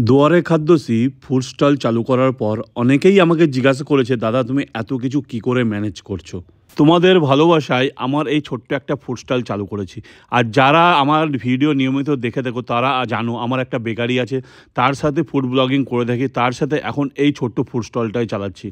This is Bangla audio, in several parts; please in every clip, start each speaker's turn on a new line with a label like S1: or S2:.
S1: দুয়ারে খাদ্যশ্রী ফুড স্টল চালু করার পর অনেকেই আমাকে জিজ্ঞাসা করেছে, দাদা তুমি এত কিছু কি করে ম্যানেজ করছো। তোমাদের ভালোবাসায় আমার এই ছোট্ট একটা ফুড স্টল চালু করেছি। আর যারা আমার ভিডিও নিয়মিত দেখে থাকো তারা জানো আমার একটা বেকারি আছে, তার সাথে ফুড ব্লগিং করে থাকি, তার সাথে এখন এই ছোট্ট ফুড স্টলটাই চালাচ্ছি।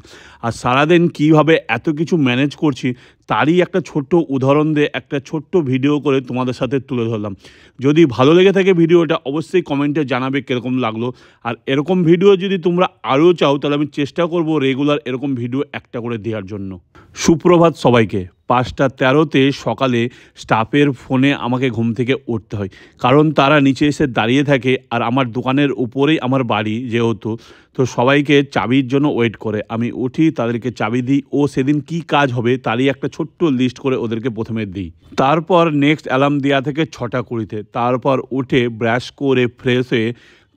S1: আর সারাদিন কীভাবে এত কিছু ম্যানেজ করছি তারই একটা ছোট্ট উদাহরণ দিয়ে একটা ছোট্ট ভিডিও করে তোমাদের সাথে তুলে ধরলাম। যদি ভালো লেগে থাকে ভিডিওটা অবশ্যই কমেন্টে জানাবে কীরকম লাগলো। আর এরকম ভিডিও যদি তোমরা আরও চাও তাহলে আমি চেষ্টা করব রেগুলার এরকম ভিডিও একটা করে দেওয়ার জন্য। সুপ্রভাত সবাইকে। 5:13 সকালে স্টাফের ফোনে আমাকে ঘুম থেকে উঠতে হয়, কারণ তারা নিচে এসে দাঁড়িয়ে থাকে আর আমার দোকানের উপরেই আমার বাড়ি যেহেতু, তো সবাইকে চাবির জন্য ওয়েট করে। আমি উঠি, তাদেরকে চাবি দিই, ও সেদিন কি কাজ হবে তারই একটা ছোট্ট লিস্ট করে ওদেরকে প্রথমে দিই। তারপর নেক্সট অ্যালার্ম দেওয়া থেকে 6:20, তারপর উঠে ব্রাশ করে ফ্রেশ হয়ে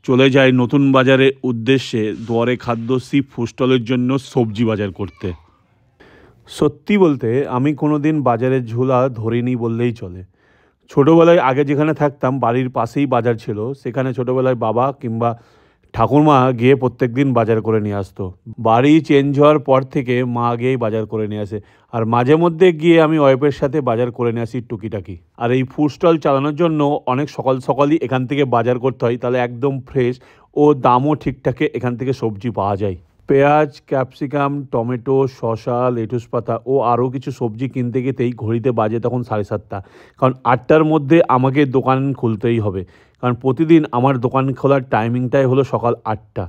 S1: চলে যায় নতুন বাজারের উদ্দেশ্যে দুয়ারে খাদ্যশ্রী ফুড স্টলের জন্য সবজি বাজার করতে। সত্যি বলতে আমি কোনো দিন বাজারের ঝোলা ধরিনি বললেই চলে। ছোটোবেলায় আগে যেখানে থাকতাম বাড়ির পাশেই বাজার ছিল, সেখানে ছোটোবেলায় বাবা কিংবা ঠাকুরমা গিয়ে প্রত্যেক দিন বাজার করে নিয়ে আসতো। বাড়ি চেঞ্জ হওয়ার পর থেকে মা গিয়েই বাজার করে নিয়ে আসে, আর মাঝে মধ্যে গিয়ে আমি ওয়াইফের সাথে বাজার করে নিয়ে আসি টুকিটাকি। আর এই ফুড স্টল চালানোর জন্য অনেক সকাল সকালই এখান থেকে বাজার করতে হয়, তাহলে একদম ফ্রেশ ও দামও ঠিকঠাকে এখান থেকে সবজি পাওয়া যায়। পেঁয়াজ, ক্যাপসিকাম, টমেটো, শসা, লেটুস পাতা ও আরও কিছু সবজি কিনতে গেতেই ঘড়িতে বাজে তখন 7:30, কারণ 8টার মধ্যে আমাকে দোকান খুলতেই হবে, কারণ প্রতিদিন আমার দোকান খোলার টাইমিংটাই হলো সকাল 8টা।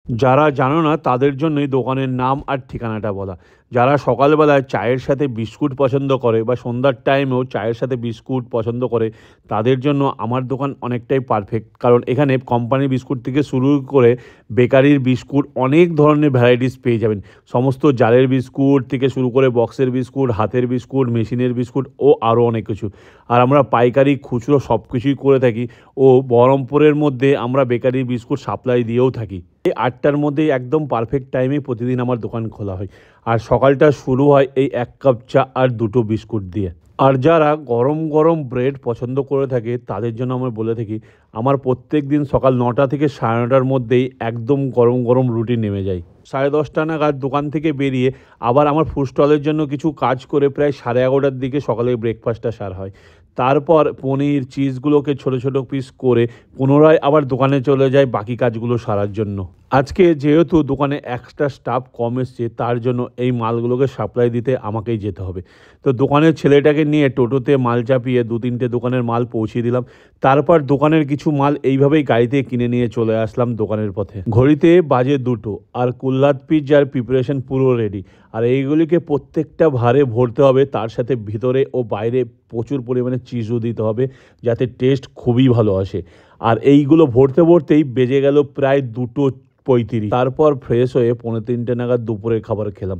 S1: যারা জানো না তাদের জন্যই দোকানের নাম আর ঠিকানাটা বলা। যারা সকালবেলায় চায়ের সাথে বিস্কুট পছন্দ করে বা সন্ধ্যার টাইমেও চায়ের সাথে বিস্কুট পছন্দ করে, তাদের জন্য আমার দোকান অনেকটাই পারফেক্ট, কারণ এখানে কোম্পানি বিস্কুট থেকে শুরু করে বেকারির বিস্কুট অনেক ধরনের ভ্যারাইটিস পেয়ে যাবেন। সমস্ত জারের বিস্কুট থেকে শুরু করে বক্সের বিস্কুট, হাতের বিস্কুট, মেশিনের বিস্কুট ও আরও অনেক কিছু। আর আমরা পাইকারি খুচরো সব কিছুই করে থাকি, ও বহরমপুরের মধ্যে আমরা বেকারির বিস্কুট সাপ্লাই দিয়েও থাকি। এই 8টার মধ্যেই একদম পারফেক্ট টাইমে প্রতিদিন আমার দোকান খোলা হয়। আর সকালটা শুরু হয় এই 1 কাপ চা আর 2টো বিস্কুট দিয়ে। আর যারা গরম গরম ব্রেড পছন্দ করে থাকে তাদের জন্য আমি বলে থাকি, আমার প্রত্যেক দিন সকাল 9টা থেকে 9:30টার মধ্যেই একদম গরম গরম রুটি নেমে যায়। 10:30 নাগাদ দোকান থেকে বেরিয়ে আবার আমার ফুড স্টলের জন্য কিছু কাজ করে প্রায় 11:30টার দিকে সকালে ব্রেকফাস্টটা সারা হয়। তারপর পনির, চিজগুলোকে ছোট ছোট পিস করে পুনরায় আবার দোকানে চলে যায় বাকি কাজগুলো সারার জন্য। আজকে যেহেতু দোকানে এক্সট্রা স্টাফ কম এসছে, তার জন্য এই মালগুলোকে সাপ্লাই দিতে আমাকেই যেতে হবে। তো দোকানের ছেলেটাকে নিয়ে টোটোতে মাল চাপিয়ে 2-3টে দোকানের মাল পৌঁছে দিলাম। তারপর দোকানের কিছু মাল এইভাবেই গাড়িতে কিনে নিয়ে চলে আসলাম দোকানের পথে। ঘড়িতে বাজে 2টো, আর কুল্লাত পিৎজার প্রিপারেশন পুরো রেডি। আর এইগুলিকে প্রত্যেকটা ভারে ভরতে হবে, তার সাথে ভিতরে ও বাইরে প্রচুর পরিমাণে চিজও দিতে হবে, যাতে টেস্ট খুবই ভালো আসে। আর এইগুলো ভরতে ভরতেই বেজে গেল প্রায় 2:35। তারপর ফ্রেশ হয়ে 2:45 নাগাদ দুপুরের খাবার খেলাম।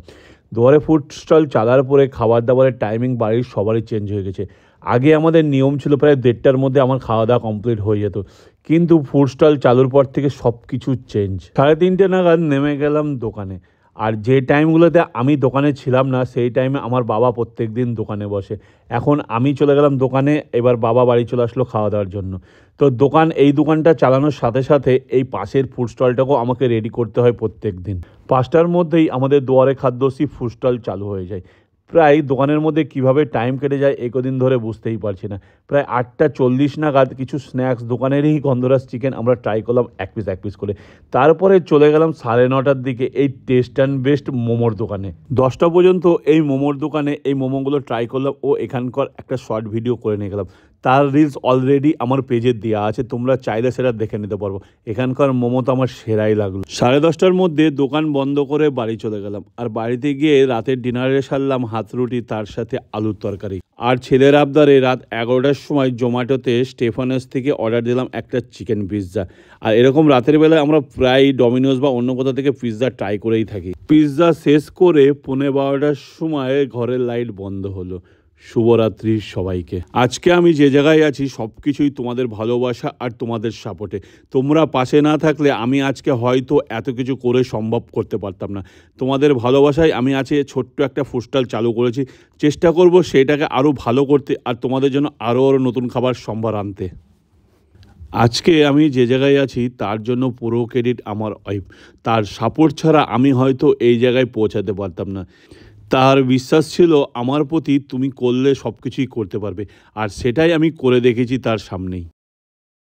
S1: দুয়ারে ফুড স্টল চালার পরে খাবার দাবারের টাইমিং বাড়ির সবারই চেঞ্জ হয়ে গেছে। আগে আমাদের নিয়ম ছিল প্রায় 1:30টার মধ্যে আমার খাওয়া দাওয়া কমপ্লিট হয়ে যেত, কিন্তু ফুড স্টল চালুর পর থেকে সব কিছু চেঞ্জ। 3:30 নাগাদ নেমে গেলাম দোকানে। আর যে টাইমগুলোতে আমি দোকানে ছিলাম না সেই টাইমে আমার বাবা প্রত্যেক দিন দোকানে বসে। এখন আমি চলে গেলাম দোকানে, এবার বাবা বাড়ি চলে আসলো খাওয়া দাওয়ার জন্য। তো এই দোকানটা চালানোর সাথে সাথে এই পাশের ফুড স্টলটাকেও আমাকে রেডি করতে হয় প্রত্যেক দিন। 5টার মধ্যেই আমাদের দুয়ারে খাদ্যশ্রী ফুড স্টল চালু হয়ে যায়। প্রায় দোকানের মধ্যে কিভাবে টাইম কেটে যায় একদিন ধরে বুঝতেই পারছি না। প্রায় 8:40 নাগাদ কিছু স্ন্যাক্স দোকানেরই গন্ধরাজ চিকেন আমরা ট্রাই করলাম এক পিস করে। তারপরে চলে গেলাম 9:30টার দিকে এই টেস্ট অ্যান্ড বেস্ট মোমোর দোকানে। 10টা পর্যন্ত এই মোমোর দোকানে এই মোমোগুলো ট্রাই করলাম ও এখানকার একটা শর্ট ভিডিও করে নিয়ে গেলাম। তার রিলস অলরেডি আমার পেজে দেওয়া আছে, তোমরা চাইলে সেটা দেখে নিতে পারবো। এখানকার মোমো তো আমার সেরাই লাগলো। 10:30টার মধ্যে দোকান বন্ধ করে বাড়ি চলে গেলাম। আর বাড়িতে গিয়ে রাতের ডিনারে সারলাম হাত রুটি, তার সাথে আলুর তরকারি। আর ছেলের আবদারে রাত 11টার সময় জোম্যাটোতে স্টেফানাস থেকে অর্ডার দিলাম একটা চিকেন পিৎজা। আর এরকম রাতের বেলায় আমরা প্রায় ডমিনোজ বা অন্য কোথাও থেকে পিৎজা ট্রাই করেই থাকি। পিৎজা শেষ করে 11:15টার সময় ঘরের লাইট বন্ধ হলো। শুভরাত্রি সবাইকে। আজকে আমি যে জায়গায় আছি সব কিছুই তোমাদের ভালোবাসা আর তোমাদের সাপোর্টে। তোমরা পাশে না থাকলে আমি আজকে হয়তো এত কিছু করে সম্ভব করতে পারতাম না। তোমাদের ভালোবাসায় আমি আজকে ছোট্ট একটা ফুড স্টল চালু করেছি। চেষ্টা করব সেটাকে আরও ভালো করতে আর তোমাদের জন্য আরও নতুন খাবার সম্ভার আনতে। আজকে আমি যে জায়গায় আছি তার জন্য পুরো ক্রেডিট আমার ওয়াইফ। তার সাপোর্ট ছাড়া আমি হয়তো এই জায়গায় পৌঁছাতে পারতাম না। তার বিশ্বাস ছিল আমার প্রতি, তুমি করলে সব কিছুই করতে পারবে, আর সেটাই আমি করে দেখেছি তার সামনেই।